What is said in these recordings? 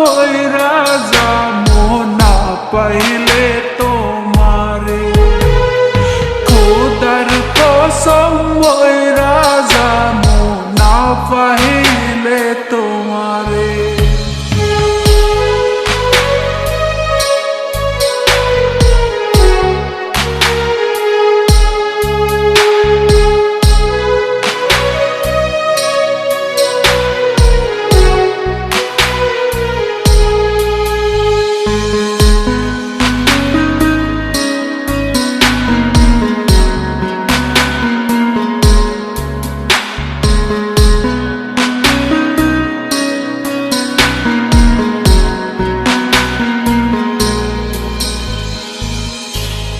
মইরা যামু না পাইলে তোমারে, খোদার কসম মইরা যামু না পাইলে তোমারে।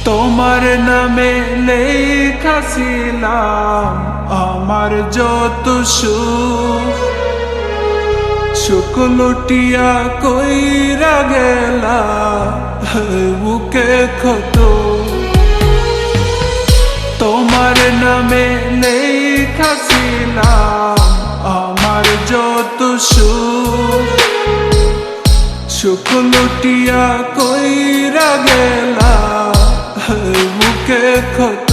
তোমার নামে লেখা ছিলাম আমার যত সুখ লুটিয়া কইরা গেলা বুকে ক্ষত। তোমার নামে লেখা ছিলাম আমার যত সুখ লুটিয়া কইরা গেলা বুকে ক্ষত।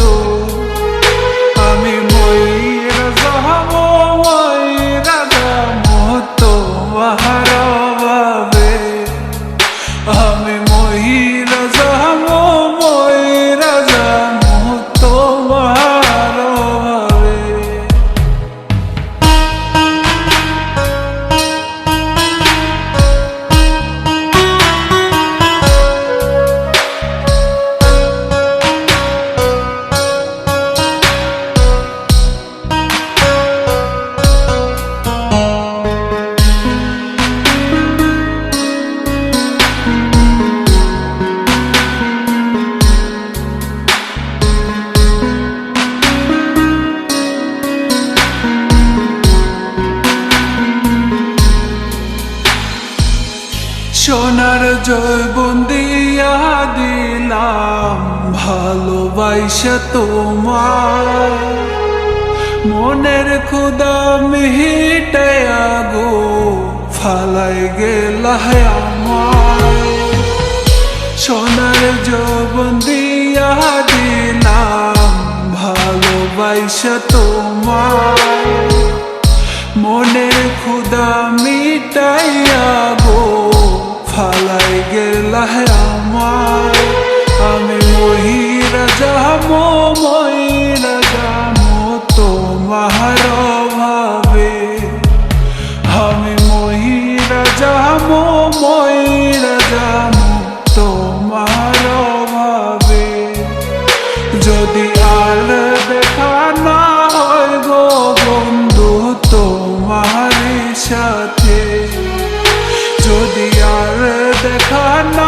আমি মইরা যাবো মইরা যাবো তোমার অভাবে, আমি মইরা যাবো মইরা যাবো তোমার অভাবে। সোনার জৈবন দিয়া দিলাম ভালোবাসা তোমার, মনের ক্ষুধা মিটাইয়া গো ফালাই গেলা আমার। সোনার জৈবন দিয়া দিলাম ভালোবাসা তোমার, মনের ক্ষুধা মিটাইয়া গো ফালাই গেলা আমার। আমি মইরা যাবো মইরা যাবো তোমার অভাবে, আমি মইরা যাবো মইরা যাবো তোমার অভাবে। যদি আর দেখা না হয় গো বন্ধু তোমার সাথে, যদি আর দেখা না